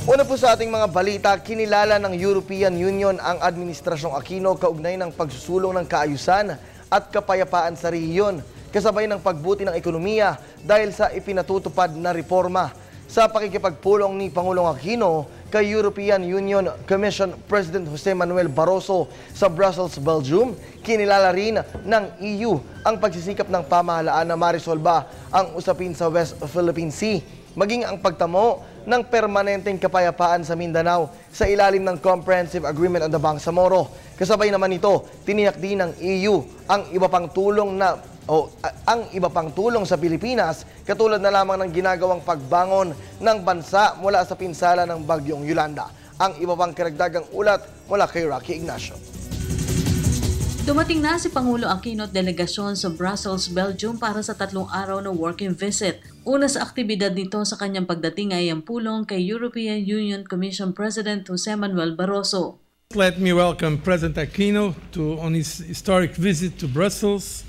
Una po sa ating mga balita, kinilala ng European Union ang Administrasyong Aquino kaugnay ng pagsusulong ng kaayusan at kapayapaan sa rehiyon, kasabay ng pagbuti ng ekonomiya dahil sa ipinatutupad na reforma. Sa pakikipagpulong ni Pangulong Aquino kay European Union Commission President Jose Manuel Barroso sa Brussels, Belgium, kinilala rin ng EU ang pagsisikap ng pamahalaan na marisolba ang usapin sa West Philippine Sea, maging ang pagtamo ng permanenteng kapayapaan sa Mindanao sa ilalim ng Comprehensive Agreement on the Bangsamoro. Kasabay naman nito, tiniyak din ng EU ang iba pang tulong sa Pilipinas, katulad na lamang ng ginagawang pagbangon ng bansa mula sa pinsala ng Bagyong Yolanda. Ang iba pang karagdagang ulat mula kay Rocky Ignacio. Dumating na si Pangulo Aquino at delegasyon sa Brussels, Belgium para sa 3 araw na working visit. Una sa aktibidad nito sa kanyang pagdating ay ang pulong kay European Union Commission President Jose Manuel Barroso. Let me welcome President Aquino on his historic visit to Brussels.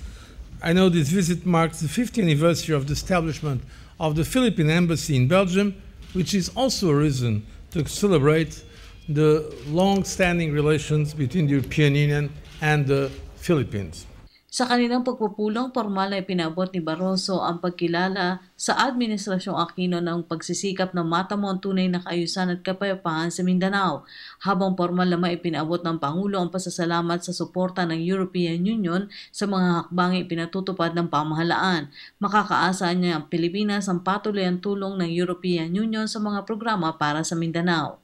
I know this visit marks the 50th anniversary of the establishment of the Philippine Embassy in Belgium, which is also a reason to celebrate the long-standing relations between the European Union and the Philippines. Sa kanilang pagpupulong, formal na ipinabot ni Barroso ang pagkilala sa Administrasyong Aquino ng pagsisikap na matamo ang tunay na kaayusan at kapayapaan sa Mindanao, habang formal na maipinabot ng Pangulo ang pasasalamat sa suporta ng European Union sa mga hakbang ipinatutupad ng pamahalaan. Makakaasa niya ang Pilipinas ang patuloy ang tulong ng European Union sa mga programa para sa Mindanao.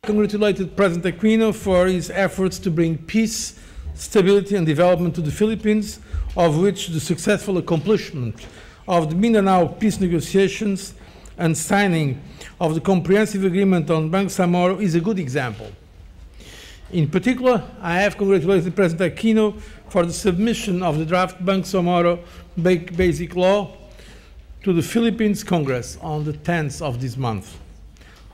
Congratulated President Aquino for his efforts to bring peace, stability and development to the Philippines, of which the successful accomplishment of the Mindanao peace negotiations and signing of the comprehensive agreement on Bangsamoro is a good example. In particular, I have congratulated President Aquino for the submission of the draft Bangsamoro Basic Law to the Philippines Congress on the 10th of this month.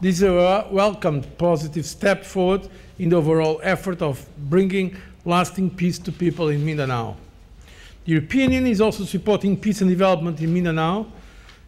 This is a welcomed positive step forward in the overall effort of bringing lasting peace to people in Mindanao. The European Union is also supporting peace and development in Mindanao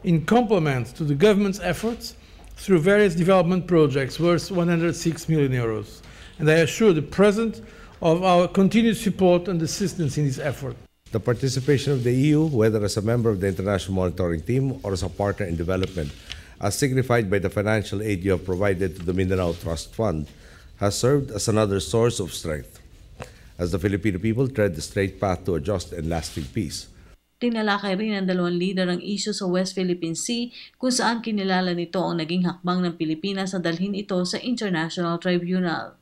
in complement to the government's efforts through various development projects worth 106 million euros. And I assure the President of our continued support and assistance in this effort. The participation of the EU, whether as a member of the International Monitoring Team or as a partner in development, as signified by the financial aid you have provided to the Mindanao Trust Fund, has served as another source of strength as the Filipino people tread the straight path to a just and lasting peace. Tinalakay rin ng dalawang leader ang issue sa West Philippine Sea, kung saan kinilala nito ang naging hakbang ng Pilipinas na dalhin ito sa International Tribunal.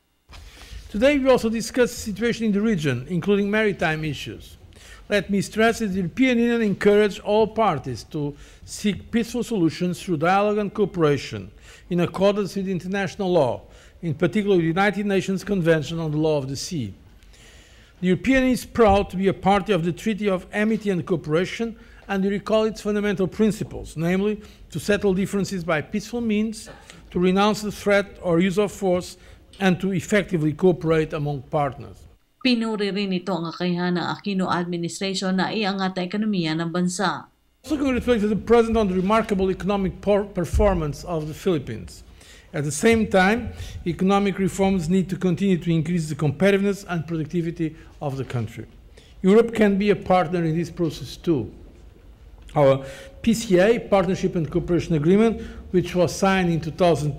Today we also discussed the situation in the region, including maritime issues. Let me stress that the European Union encourages all parties to seek peaceful solutions through dialogue and cooperation in accordance with international law, in particular the United Nations Convention on the Law of the Sea. The European Union is proud to be a party of the Treaty of Amity and Cooperation, and we recall its fundamental principles, namely to settle differences by peaceful means, to renounce the threat or use of force, and to effectively cooperate among partners. Pinuri rin ito ang kakayahan ng Aquino administration na iangat ang ekonomiya ng bansa. Also congratulated the President on the remarkable economic performance of the Philippines. At the same time, economic reforms need to continue to increase the competitiveness and productivity of the country. Europe can be a partner in this process too. Our PCA, Partnership and Cooperation Agreement, which was signed in 2012,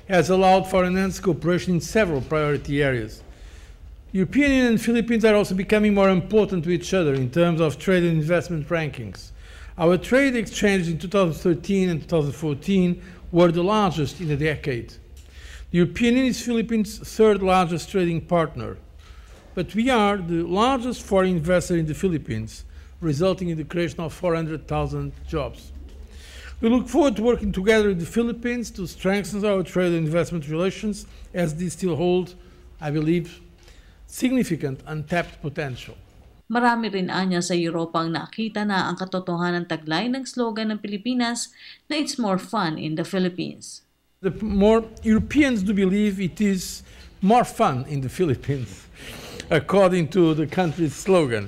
has allowed for enhanced cooperation in several priority areas. European Union and Philippines are also becoming more important to each other in terms of trade and investment rankings. Our trade exchanges in 2013 and 2014 were the largest in a decade. The European Union is Philippines' third largest trading partner, but we are the largest foreign investor in the Philippines, resulting in the creation of 400,000 jobs. We look forward to working together with the Philippines to strengthen our trade and investment relations, as these still hold, I believe, significant untapped potential. Marami rin anya sa Europa ang nakita na ang katotohanan taglay ng slogan ng Pilipinas na it's more fun in the Philippines. The more Europeans do believe it is more fun in the Philippines, according to the country's slogan.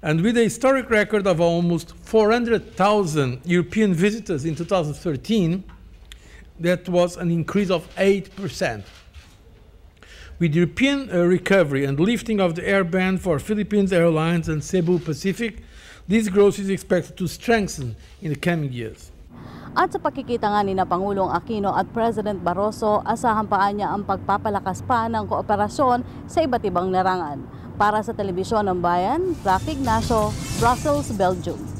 And with a historic record of almost 400,000 European visitors in 2013, That was an increase of 8%. With European recovery and lifting of the air ban for Philippines Airlines and Cebu Pacific, this growth is expected to strengthen in the coming years. At sa pakikita nga ni Pangulong Aquino at President Barroso, asahan pa niya ang pagpapalakas pa ng kooperasyon sa iba't ibang larangan. Para sa Telebisyon ng Bayan, Rocky Ignacio, Brussels, Belgium.